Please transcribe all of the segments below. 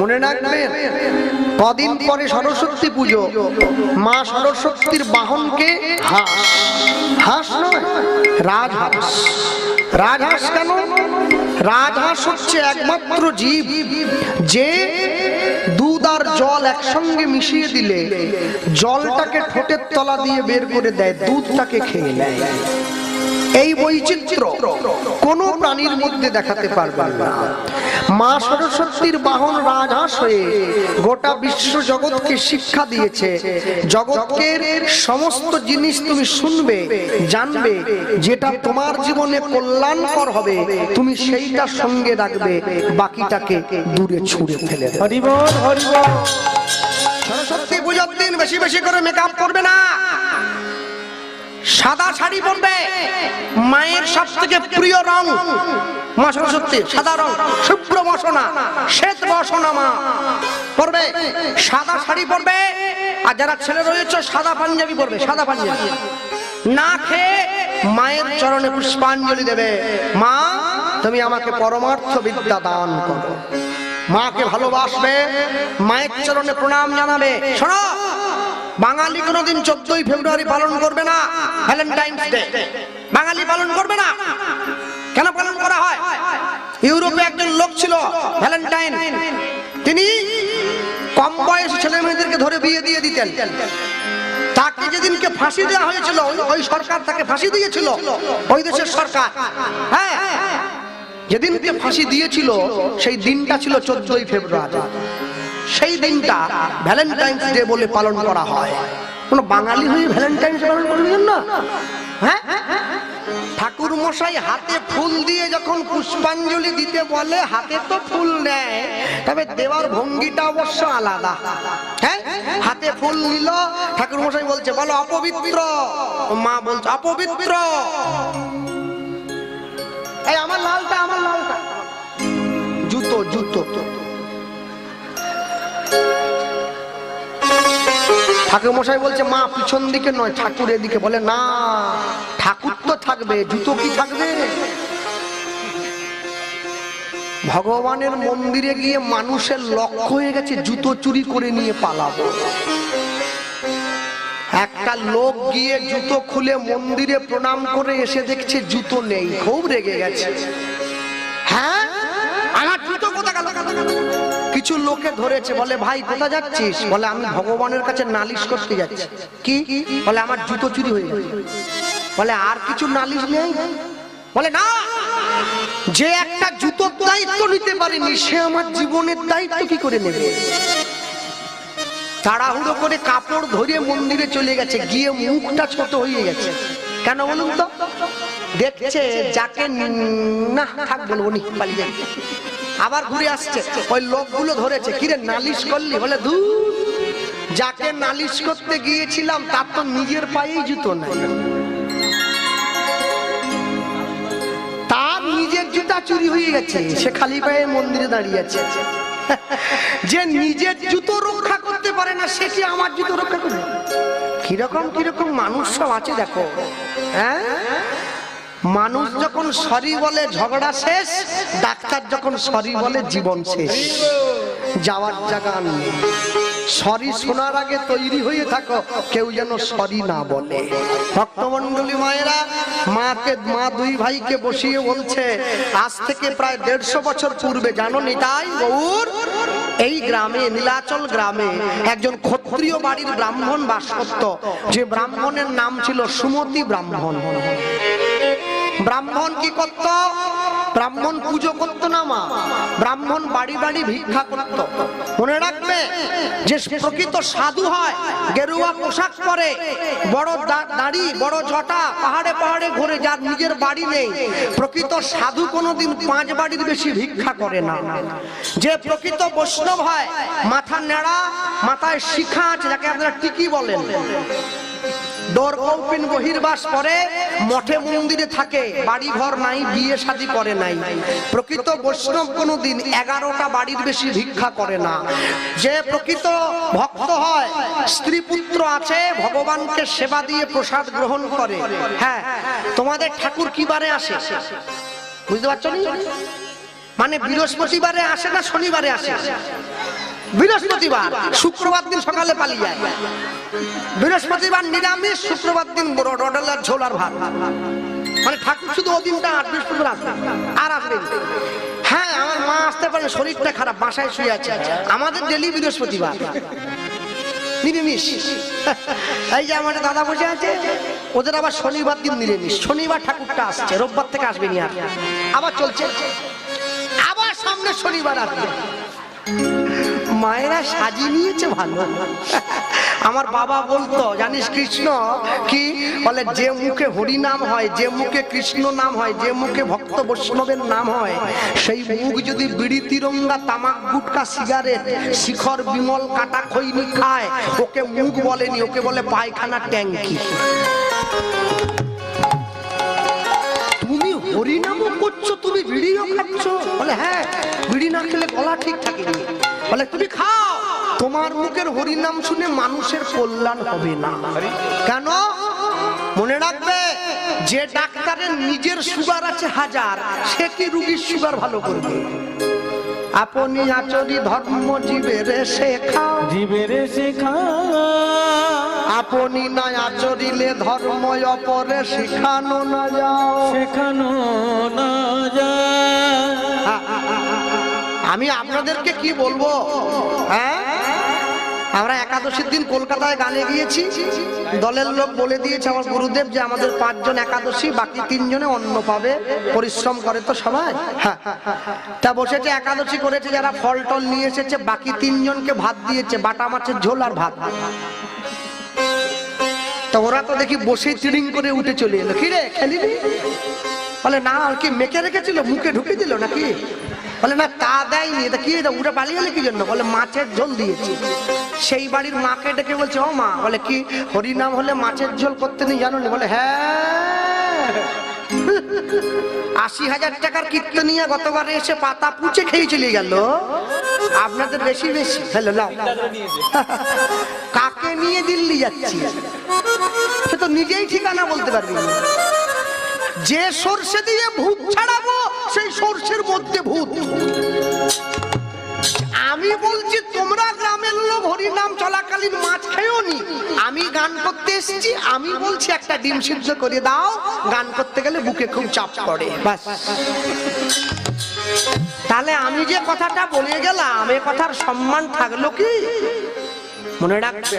মনে রাখবেন, কদিন পরে সরস্বতী পুজো। মা সরস্বতীর বাহনকে হাঁস, হাঁস নয় রাজহাঁস। রাজহাঁস কেন? রাজহাঁস হচ্ছে একমাত্র জীব যে দুধ আর জল একসঙ্গে মিশিয়ে দিলে জলটাকে ঠোঁটের তলা দিয়ে বের করে দেয়, দুধটাকে খেয়ে নেয়। এই বৈচিত্র্য কোনো প্রাণীর মধ্যে দেখাতে পারবে না। মা সরস্বতীর বাহন রাজহাঁস হয়ে গোটা বিশ্ব জগৎকে শিক্ষা দিয়েছে। জগতের সমস্ত জিনিস তুমি শুনবে, জানবে, যেটা তোমার জীবনে কল্যাণকর হবে তুমি সেইটা সঙ্গে রাখবে, বাকিটাকে দূরে ছুঁড়ে ফেলে দেবে। হরি বল, হরি বল। সরস্বতী পূজার দিন বেশি বেশি করে মেকআপ করবে না, সাদা শাড়ি পরবে। মায়ের সব থেকে প্রিয় রং মা সরস্বতী সাদা রং, শুভ্র বসনা, শ্বেত বসনা মা পরবে, সাদা শাড়ি পরবে। আর যারা ছেলে রয়েছে সাদা পাঞ্জাবি পরবে, সাদা পাঞ্জাবি। না খেয়ে মায়ের চরণে পুষ্পাঞ্জলি দেবে, মা তুমি আমাকে পরমার্থ বিদ্যা দান করো। মাকে ভালোবাসবে, মায়ের চরণে প্রণাম জানাবে। শোনো, বাঙালি কোনোদিন 14ই ফেব্রুয়ারি পালন করবে না, ভ্যালেন্টাইন্স ডে বাঙালি পালন করবে না। কেন পালন করা হয়? ইউরোপে একজন লোক ছিল ভ্যালেন্টাইন, তিনি কম বয়সী ছেলে মেয়েদেরকে ধরে বিয়ে দিয়ে দিতেন। তাকে যেদিনকে ফাঁসি দেওয়া হয়েছিল, ওই সরকার তাকে ফাঁসি দিয়েছিল, ওই দেশের সরকার। হ্যাঁ, যেদিনকে ফাঁসি দিয়েছিল সেই দিনটা ছিল 14ই ফেব্রুয়ারি। সেই দিনটা ভ্যালেন্টাইন্স ডে বলে পালন করা হয়। কোন বাঙালি হয়ে ভ্যালেন্টাইন্স পালন করবেন না? হ্যাঁ, ঠাকুর মশাই হাতে ফুল দিয়ে যখন পুষ্পাঞ্জলি দিতে বলে, হাতে তো ফুল নেয়, তবে দেওয়ার ভঙ্গিটা অবশ্য আলাদা। হ্যাঁ, হাতে ফুল নিল, ঠাকুর মশাই বলছে বলো অপবিত্র, মা বলছে অপবিত্র। এই আমার লালটা, আমার লালটা, জুতো জুতো। ঠাকুর মশাই বলছে মা পিছন দিকে নয়, ঠাকুর এদিকে। বলে না, ঠাকুর তো থাকবে, জুতো কি থাকবে? ভগবানের মন্দিরে গিয়ে মানুষের লক্ষ্য হয়ে গেছে জুতো চুরি করে নিয়ে পালাবো। একটা লোক গিয়ে জুতো খুলে মন্দিরে প্রণাম করে এসে দেখছে জুতো নেই, খুব রেগে গেছে। হ্যাঁ, আমার জুতো কোথায় গেল? কিছু লোকে ধরেছে, বলে ভাই কোথা যাচ্ছিস? বলে আমি ভগবানের কাছে নালিশ করতে যাচ্ছি। কি? বলে আমার জুতো চুরি হয়ে গেছে। বলে আর কিছু নালিশ নেই? বলে না, যে একটা জুতোর দায়িত্ব নিতে পারেনি সে আমার জীবনের দায়িত্ব কি করে নেবে? তাড়াহুড়ো করে কাপড় ধরে মন্দিরে চলে গেছে, গিয়ে মুখটা ছোট হয়ে গেছে। কেন বলুন তো? দেখছে যাকে না থাক বলবো নি, পালিয়ে আবার ঘুরে আসছে। ওই লোকগুলো ধরেছে, কিরে নালিশ করলি? বলে ধুর, যাকে নালিশ করতে গিয়েছিলাম তার তো নিজের পায়েই জুতো নাই, তার নিজের জুতা চুরি হয়ে গেছে, সে খালি পায়ে মন্দিরে দাঁড়িয়ে আছে। যে নিজের জুতো রক্ষা করতে পারে না সে কি আমার জুতো রক্ষা করবে? কিরকম কিরকম মানুষ সব আছে দেখো। হ্যাঁ, মানুষ যখন সরি বলে ঝগড়া শেষ, ডাক্তার যখন সরি বলে জীবন শেষ, যাওয়ার জায়গা নেই। সরি শোনার আগে তৈরি হয়ে থাকো, কেউ যেন সরি না বলে। ভক্তমণ্ডলী মায়েরা, মা দুই ভাইকে বসিয়ে বলছে আজ থেকে প্রায় 150 বছর পূর্বে, জানো নিতাই গৌর, এই গ্রামে, নীলাচল গ্রামে একজন ক্ষত্রিয় বাড়ির ব্রাহ্মণ বাস করত। যে ব্রাহ্মণের নাম ছিল সুমতি ব্রাহ্মণ। ব্রাহ্মণ কি করত? ব্রাহ্মণ পুজো করত না মা, ব্রাহ্মণ বাড়ি বাড়ি ভিক্ষা করত। মনে রাখবে, যে প্রকৃত সাধু হয় গেরুয়া পোশাক পরে, বড় দাড়ি, বড় জটা, পাহাড়ে পাহাড়ে ঘুরে, যার নিজের বাড়ি নেই, প্রকৃত সাধু কোনোদিন 5 বাড়ির বেশি ভিক্ষা করে না। যে প্রকৃত বৈষ্ণব হয়, মাথা নেড়া, মাথায় শিখা আছে, যাকে আপনারা টিকি বলেন, ডোর কৌপিন বহির্বাস করে, মঠে মন্দিরে থাকে, বাড়ি ঘর নাই, বিয়ে শাদী করে নাই। প্রকৃত বৈষ্ণব কোনোদিন 11টা বাড়ির বেশি ভিক্ষা করে না। যে প্রকৃত ভক্ত হয়, স্ত্রী পুত্র আছে, ভগবানকে সেবা দিয়ে প্রসাদ গ্রহণ করে। হ্যাঁ, তোমাদের ঠাকুর কি বারে আসে বুঝতে পারছো না? মানে বৃহস্পতিবারে আসে না শনিবারে আসে? বৃহস্পতিবার, শুক্রবার দিন সকালে পালিয়ে যায়। বৃহস্পতিবার নিরামিষ, শুক্রবার দিন রডলার ঝোল আর ভাত। মানে ঠাকুর শুধু ওদিনটা আর বৃহস্পতিবার আসবে আর আসবে। হ্যাঁ, আমার মা আসতে পারে, শরীরটা খারাপ, বাসায় শুয়ে আছে। আমাদের ডেলি বৃহস্পতিবার নিরামিষ। এই যে আমার দাদা বসে আছে, ওদের আবার শনিবার দিন নিরামিষ। শনিবার ঠাকুরটা আসছে, রোববার থেকে আসবে নি আর। আবার চলছে, আবার সামনে শনিবার আসবে। মায়েরা সাজিয়ে নিয়েছে ভালো। আমার বাবা বলতো, জানিস কৃষ্ণ কি বলে, যে মুখে হরি নাম হয়, যে মুখে কৃষ্ণ নাম হয়, যে মুখে ভক্ত বৈষ্ণবের নাম হয়, সেই মুখ যদি বিড়ি তিরঙ্গা তামাক গুটকা সিগারেট শিখর বিমল কাটা খৈনি খায়, ওকে মুখ বলেনি, ওকে বলে পায়খানা ট্যাঙ্কি। তুমি হরি নামও করছো, তুমি বিড়িও খাচ্ছ? বলে হ্যাঁ, বিড়ি না খেলে গলা ঠিক থাকে। বলে তুমি খাও, তোমার মুখের হরি নাম শুনে মানুষের কল্যাণ হবে না। কেন? মনে রাখবে, যে ডাক্তারের নিজের সুগার আছে 1000, সে কি রোগীর সুগার ভালো করবে? আপনি আচরি ধর্ম জীবেরে শেখাও, জীবেরে শেখাও। আপনি না আচরিলে ধর্ম অপরে শিখানো না যাও, শেখানো না যায়। আমি আপনাদেরকে কি বলবো, হ্যাঁ, আমরা একাদশীর দিন কলকাতায় গানে গিয়েছি। দলের লোক বলে দিয়েছে আমার গুরুদেব যে আমাদের 5 জন একাদশী, বাকি 3 জনে অন্ন পাবে, পরিশ্রম করে তো সবাই। হ্যাঁ, তা বসেছে একাদশী করেছে যারা, ফল টল নিয়ে এসেছে, বাকি 3 জনকে ভাত দিয়েছে, বাটা মাছের ঝোল আর ভাত। তো ওরা তো দেখি বসেই ট্রিং করে উঠে চলে এলো। কি রে, খেলিনি? বলে না, কি মেখে রেখেছিল, মুখে ঢুকে দিল নাকি? বলে না, তা দেয়নি। এটা কি, উঠে পালিয়ে গেলে কি জন্য? বলে মাছের ঝোল দিয়েছি। সেই বাড়ির মাকে ডেকে বলছে, ও মা, বলে কি হরিনাম হলে মাছের ঝোল করতে নেই জানো না? বলে হ্যাঁ, 80,000 টাকার কীর্তনিয়া গতবারে এসে পাতা পুচে খেয়ে চলে গেল। আপনাদের বেশি বেশি হলো না। কাকে নিয়ে দিল্লি যাচ্ছি, সে তো নিজেই ঠিকানা বলতে পারবি না। যে সর্ষে দিয়ে ভূত ছাড়াবো, সেই সর্ষের মধ্যে ভূত। আমি বলছি তোমরা গ্রামের লোক হরিনাম চলাকালীন মাছ খেয়েও নি। আমি গান করতে এসেছি, আমি বলছি একটা ডিম সিদ্ধ করে দাও। গান করতে গেলে বুকে খুব চাপ পড়ে, বাস। তাহলে আমি যে কথাটা বলে গেলাম, এ কথার সম্মান থাকলো কি? মনে রাখবে,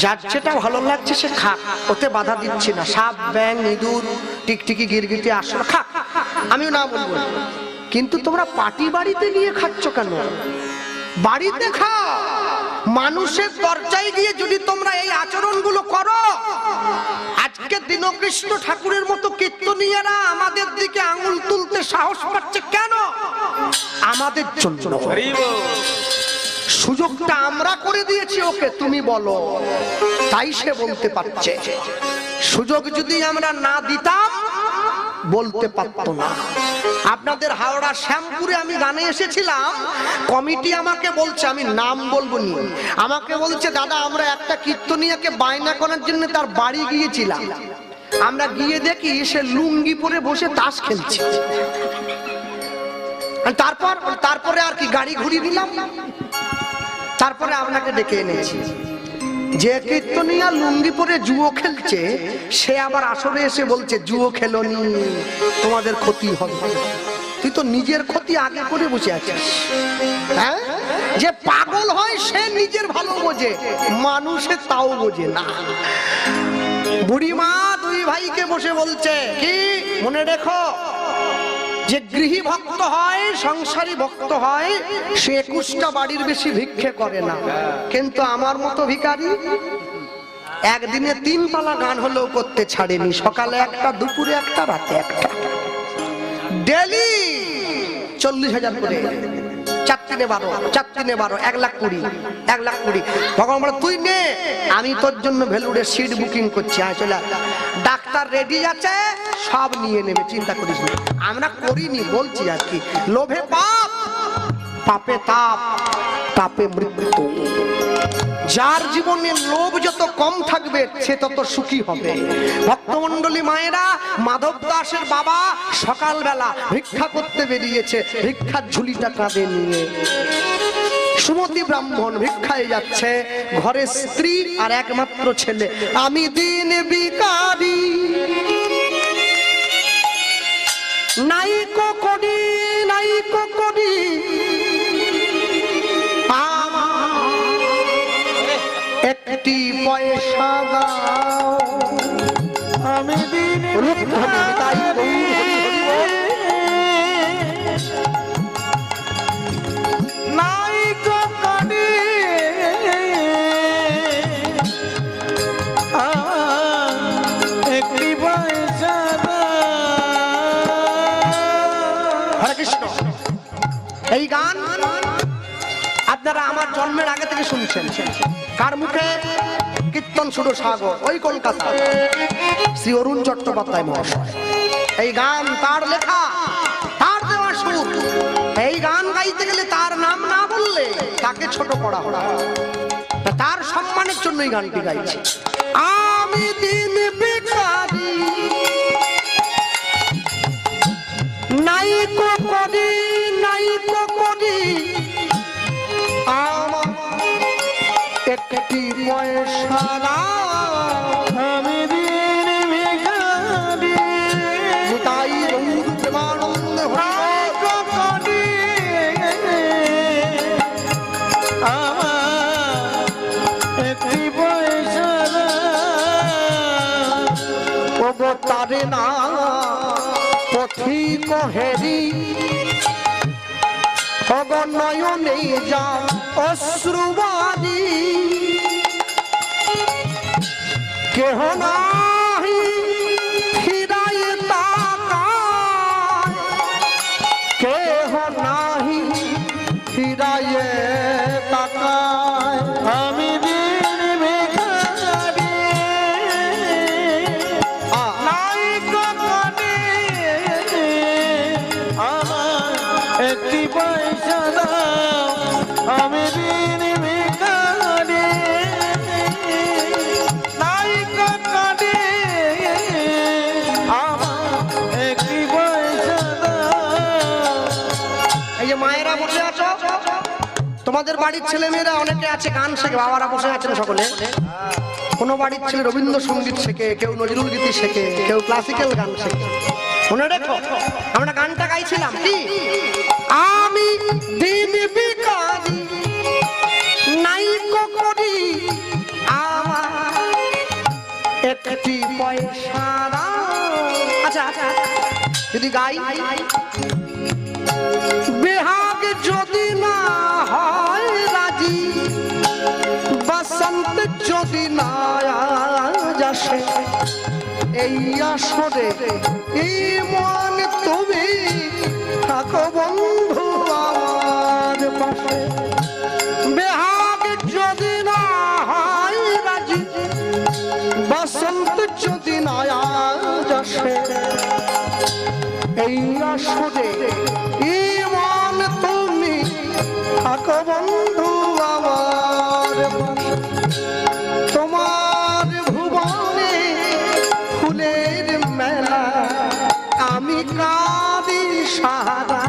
যার যেটা ভালো লাগছে সে খাক, ওতে বাধা দিচ্ছি না। সাপ, ব্যাঙ, ইঁদুর, টিকটিকি, গিরগিটি আসলে খাক, আমিও না বলবো। কিন্তু তোমরা পার্টি বাড়িতে নিয়ে খাচ্ছ কেন? বাড়িতে খাও। মানুষের দরজায় গিয়ে যদি তোমরা এই আচরণগুলো করো, আজকে দীনকৃষ্ণ ঠাকুরের মতো কীর্তনীয়রা আমাদের দিকে আঙুল তুলতে সাহস পাচ্ছে কেন? আমাদের জন্য। সুযোগটা আমরা করে দিয়েছি ওকে, তুমি বলো, তাই সে বলতে পারছে। সুযোগ যদি আমরা না দিতাম, বলতে পারতো না। আপনাদের হাওড়া শ্যামপুরে আমি গানে এসেছিলাম, কমিটি আমাকে বলছে, আমি নাম বলবো নি, আমাকে বলছে দাদা আমরা একটা কীর্তনিয়াকে বায়না করার জন্য তার বাড়ি গিয়েছিলাম। আমরা গিয়ে দেখি সে লুঙ্গি পরে বসে তাস খেলছে। তারপরে আর কি গাড়ি ঘুরিয়ে দিলাম, তারপরে আপনাকে ডেকে এনেছি। যে কীর্তনিয়া লুঙ্গি পরে জুয়ো খেলছে, সে আবার আসরে এসে বলছে জুয়ো খেলোনি, তোমাদের ক্ষতি হবে। তুই তো নিজের ক্ষতি আগে করে বসে আছিস। হ্যাঁ, যে পাগল হয় সে নিজের ভালো বোঝে, মানুষের তাও বোঝে না। বুড়িমা 2 ভাইকে বসে বলছে কি, মনে রেখো, যে গৃহী ভক্ত হয়, সংসারী ভক্ত হয়, সে 21টা বাড়ির বেশি ভিক্ষে করে না। কিন্তু আমার মতো ভিখারি একদিনে 3 পালা গান হলেও করতে ছাড়েনি। সকালে একটা, দুপুরে একটা, রাতে একটা, ডেলি 40,000 করে। 4 3 12, 4 3 12, 1,20,000, 1,20,000। ভগবান বলে তুই নে, আমি তোর জন্য ভেলুরে সিট বুকিং করছি, আয় চলে। ডাক্তার রেডি আছে, সব নিয়ে নেবে, চিন্তা করিস না। আমরা করিনি বলছি আর কি, লোভে পাপ। পাপে তাপ, তাপে মৃত্যু। যার জীবনে লোভ যত কম থাকবে সে তত সুখী হবে। ভক্তমণ্ডলী মায়েরা, মাধব দাসের বাবা সকালবেলা ভিক্ষা করতে বেরিয়েছে, ভিক্ষার ঝুলিটা কাঁধে নিয়ে। সুমতি ব্রাহ্মণ ভিক্ষায় যাচ্ছে, ঘরে স্ত্রী আর একমাত্র ছেলে। আমি দিন ভিখারি, নাইকো করি, নাইকো করি, একটি পয়সা দাও। আমি দিন নাইকো করি, একটি পয়সা দাও। হরে কৃষ্ণ। এই গান আপনারা আমার জন্মের আগে থেকে শুনছেন। কার মুখে? কীর্তন সুর সাগর, ওই কলকাতা, শ্রী অরুণ চট্টোপাধ্যায় মহাশয়। এই গান তার লেখা, তার দেওয়া সুর। এই গান গাইতে গেলে তার নাম না বললে তাকে ছোট করা হয়। তার সম্মানের জন্য এই গানটি গাইছে। আমি দিন ভিখারি, নাইকো করি, নাইকো করি, আমার একটি পয়সা দাও। আমি দিন ভিখারি, নিতাই গৌর প্রেমানন্দে নাইকো করি, আমার একটি পয়সা দাও। ওগো তারে না পথিক হেরি, ওগো নয়নে যাও অশ্রুবাদী, কেহ নাহি ফিরায় তাকায়, কেহ নাহি ফিরায় তাকায়। আমি দিন ভিখারি, নাইকো করি, আমার একটি পয়সা দাও। আমি দিন ভিখারি, নাইকো করি, আমার একটি পয়সা দাও। এই যে মায়েরা বসে আছো, তোমাদের বাড়ির ছেলে মেয়েরা অনেকে আছে গান শেখে, বাবারা বসে আছেন সকলে। কোনো বাড়ির ছেলে রবীন্দ্রসঙ্গীত শেখে, কেউ নজরুল গীতি শেখে, কেউ ক্লাসিক্যাল গান শেখে। মনে রেখো, আমরা গানটা গাইছিলাম কি? আমি দিন ভিখারি, নাইকো করি, আমার একটি পয়সা দাও। আচ্ছা আচ্ছা, যদি গাই, বেহাগ যদি না হয় রাজি, বসন্ত যদি না আসে, এই আসরে ইমন তুমি থাকো বন্ধু আমার পাশে। বেহাগ যদি না হয় রাজি, বসন্ত যদি না আসে, এই আসরে ইমন তুমি থাকো বন্ধু আমার পাশে। তোমার ভুবনে ফুলের মেলা, আমি কাঁদি সারা।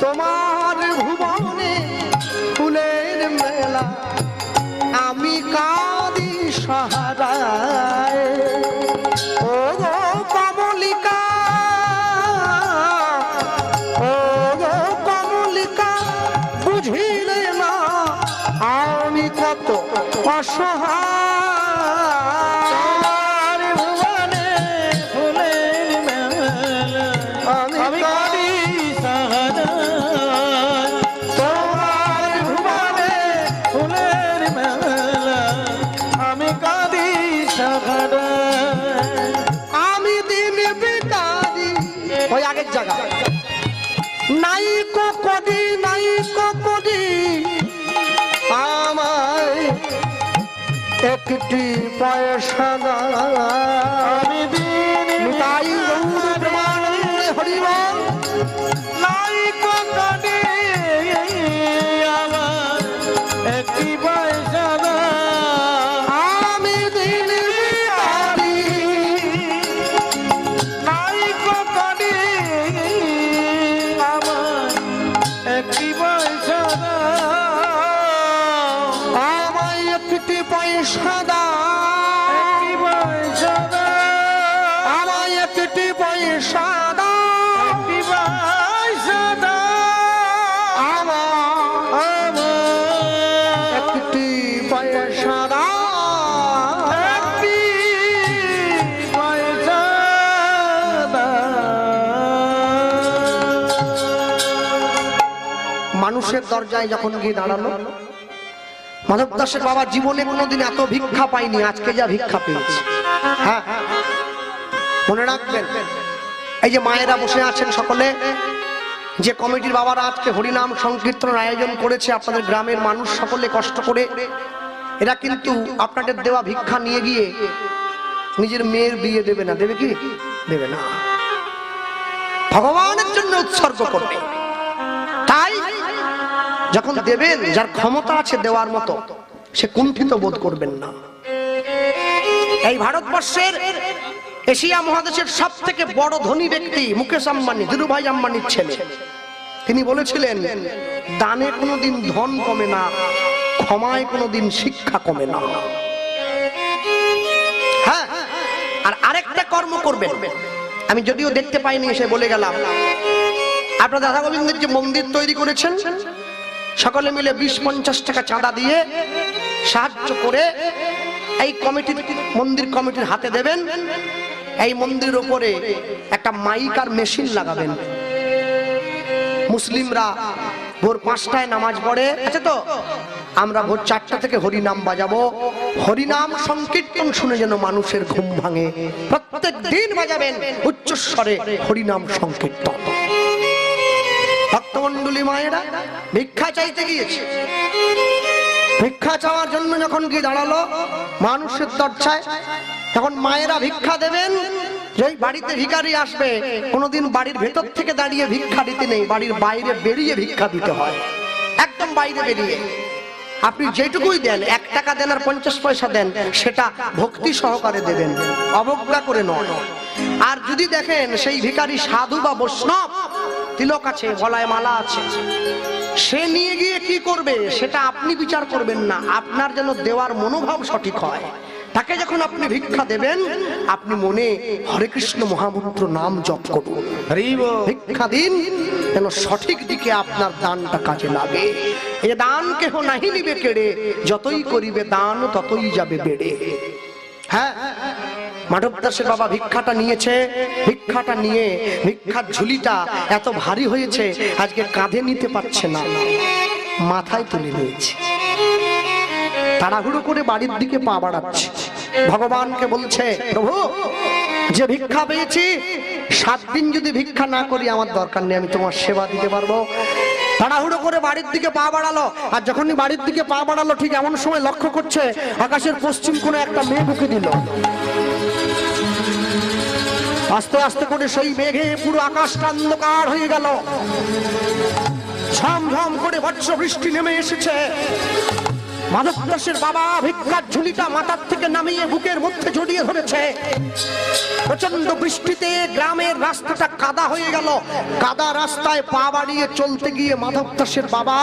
তোমার ভুবনে ফুলের মেলা, আমি কাঁদি সাহারায়। ও গো কমলিকা, ও গো কমলিকা, বুঝিলে না আমি কত অসহায়। ভুবনে ফুলের মেলা, আমি কাঁদি সাহারায়। তোমার ভুবনে ফুলের মেলা, আমি কাঁদি সাহারায়। আমি দিন ভিখারি, ওই আগের জায়গা, নাইকো করি, নাইকো করি, আমায় একটি পয়সা দাও। আমি দিন ভিখারি, গৌর প্রেমানন্দে হরি বল। একটি পয়সা আমায় একটি পয়সা দাও, আমায় একটি পয়সা দাও, একটি পয়সা দাও। মানুষের দরজায় যখন গিয়ে দাঁড়ালো, মাধব দাসের বাবা জীবনে কোনোদিন এত ভিক্ষা পায়নি, আজকে যা ভিক্ষা পেয়েছে। হ্যাঁ, মনে রাখবেন, এই যে মায়েরা বসে আছেন সকলে, যে কমিটির বাবারা আজকে হরিনাম সংকীর্তনের আয়োজন করেছে, আপনাদের গ্রামের মানুষ সকলে কষ্ট করে, এরা কিন্তু আপনাদের দেওয়া ভিক্ষা নিয়ে গিয়ে নিজের মেয়ের বিয়ে দেবে না। দেবে কি? দেবে না, ভগবানের জন্য উৎসর্গ করবে। তাই যখন দেবেন, যার ক্ষমতা আছে দেওয়ার মতো, সে কুণ্ঠিত বোধ করবেন না। এই ভারতবর্ষের, এশিয়া মহাদেশের সব থেকে বড় ধনী ব্যক্তি মুকেশ আম্বানি, ধীরুভাই আম্বানির ছেলে, তিনি বলেছিলেন, দানে কোনোদিন ধন কমে না, ক্ষমায় কোনোদিন শিক্ষা কমে না। হ্যাঁ, আর আরেকটা কর্ম করবেন, আমি যদিও দেখতে পাইনি, এসে বলে গেলাম, আপনার দাদা গোবিন্দের যে মন্দির তৈরি করেছেন, সকলে মিলে 20-50 টাকা চাঁদা দিয়ে সাহায্য করে এই কমিটির, মন্দির কমিটির হাতে দেবেন। এই মন্দিরের উপরে একটা মাইক আর মেশিন লাগাবেন। মুসলিমরা ভোর 5টায় নামাজ পড়ে, আছে তো, আমরা ভোর 4টা থেকে হরিনাম বাজাবো। হরিনাম সংকীর্তন শুনে যেন মানুষের ঘুম ভাঙে। প্রত্যেক দিন বাজাবেন উচ্চস্বরে হরিনাম সংকীর্তন। ভক্তমণ্ডলী মায়েরা ভিক্ষা চাইতে গিয়েছে, ভিক্ষা চাওয়ার জন্য যখন গিয়ে দাঁড়ালো মানুষের দরজায়, তখন মায়েরা ভিক্ষা দেবেন। যেই বাড়িতে ভিখারি আসবে, কোনোদিন বাড়ির ভেতর থেকে দাঁড়িয়ে ভিক্ষা দিতে নেই, বাড়ির বাইরে বেরিয়ে ভিক্ষা দিতে হয়। একদম বাইরে বেরিয়ে আপনি যেটুকুই দেন, 1 টাকা দেন আর 50 পয়সা দেন, সেটা ভক্তি সহকারে দেবেন, অবজ্ঞা করে নয়। আর যদি দেখেন সেই ভিখারি সাধু বা বৈষ্ণব, তিলক আছে, গলায় মালা আছে, সে নিয়ে গিয়ে কি করবে সেটা আপনি বিচার করবেন না, আপনার যেন দেওয়ার মনোভাব সঠিক হয়। তাকে যখন আপনি ভিক্ষা দেবেন, আপনি মনে হরে কৃষ্ণ মহামন্ত্র নাম জপ করুন, ভিক্ষা দিন, যেন সঠিক দিকে আপনার দানটা কাজে লাগে। এ দান কেহ নাহি নিবে কেড়ে, যতই করিবে দান ততই যাবে বেড়ে। হ্যাঁ, মাধব দাসের বাবা ভিক্ষাটা নিয়েছে, ভিক্ষাটা নিয়ে ভিক্ষার ঝুলিটা এত ভারী হয়েছে, আজকে কাঁধে নিতে পারছে না, মাথায় তুলে নিয়েছে। তাড়াহুড়ো করে বাড়ির দিকে পা বাড়াচ্ছে, ভগবানকে বলছে, প্রভু যে ভিক্ষা পেয়েছি, 7 দিন যদি ভিক্ষা না করি আমার দরকার নেই, আমি তোমার সেবা দিতে পারবো। তাড়াহুড়ো করে বাড়ির দিকে পা বাড়ালো, আর যখনই বাড়ির দিকে পা বাড়ালো, ঠিক এমন সময় লক্ষ্য করছে আকাশের পশ্চিম কোণে একটা মেঘ ঢুকে দিল। আস্তে আস্তে করে সেই মেঘে পুরো আকাশটা অন্ধকার হয়ে গেল, ঝমঝম করে বর্ষা বৃষ্টি নেমে এসেছে। মাধব দাসের বাবা ভিক্ষার ঝুলিটা মাথার থেকে নামিয়ে বুকের মধ্যে জড়িয়ে ধরেছে। প্রচন্ড বৃষ্টিতে গ্রামের রাস্তাটা কাদা হয়ে গেল। কাদা রাস্তায় পা বাড়িয়ে চলতে গিয়ে মাধব দাসের বাবা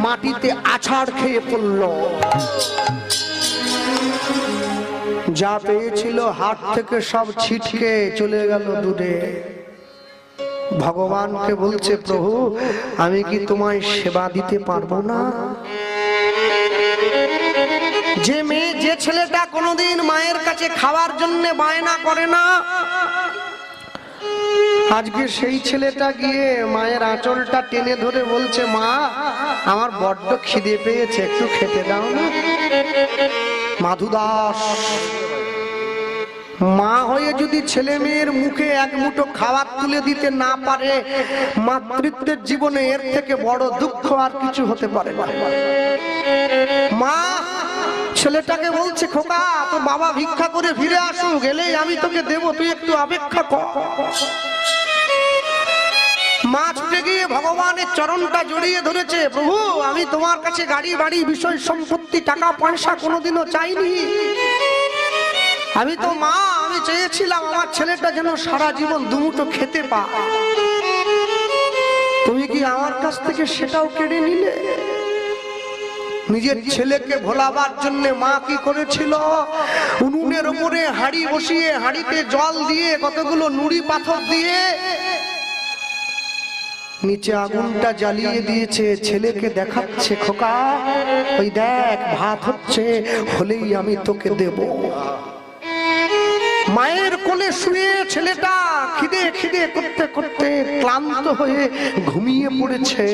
মাটিতে আছাড় খেয়ে পড়ল। যা পেয়েছিল হাত থেকে সব ছিটকে চলে গেল দূরে। ভগবানকে বলছে, প্রভু আমি কি তোমায় সেবা দিতে পারবো না? যে মেয়ে, যে ছেলেটা কোনোদিন মায়ের কাছে খাওয়ার জন্য বায়না করে না, আজকে সেই ছেলেটা গিয়ে মায়ের আঁচলটা টেনে ধরে বলছে, মা আমার বড্ড খিদে পেয়েছে, একটু খেতে দাও না। মাধু দাস মা হয়ে যদি ছেলে মেয়ের মুখে এক মুঠো খাবার তুলে দিতে না পারে, মাতৃত্বের জীবনে এর থেকে বড় দুঃখ আর কিছু হতে পারে না। মা ছেলেটাকে বলছে, খোকা তোর বাবা ভিক্ষা করে ফিরে আসুক, গেলেই আমি তোকে দেবো, তুই একটু অপেক্ষা কর। মা ছুটে গিয়ে ভগবানের চরণটা জড়িয়ে ধরেছে, প্রভু আমি তোমার কাছে গাড়ি বাড়ি বিষয় সম্পত্তি টাকা পয়সা কোনোদিনও চাইনি। আমি তো মা, আমি চেয়েছিলাম আমার ছেলেটা যেন সারা জীবন দুমুঠো খেতে পায়। তুমি কি আমার কাছ থেকে সেটাও কেড়ে নিলে? নিজের ছেলেকে ভোলাবার জন্য মা কি করেছিল? উনুনের উপরে হাঁড়ি বসিয়ে হাঁড়িতে জল দিয়ে কতগুলো নুড়ি পাথর দিয়ে নিচে আগুনটা জ্বালিয়ে দিয়েছে। ছেলেকে দেখাচ্ছে, খোকা ওই দেখ ভাত হচ্ছে, হলেই আমি তোকে দেব। মায়ের কোলে শুয়ে ছেলেটা খিদে খিদে করতে করতে ক্লান্ত হয়ে ঘুমিয়ে পড়েছে।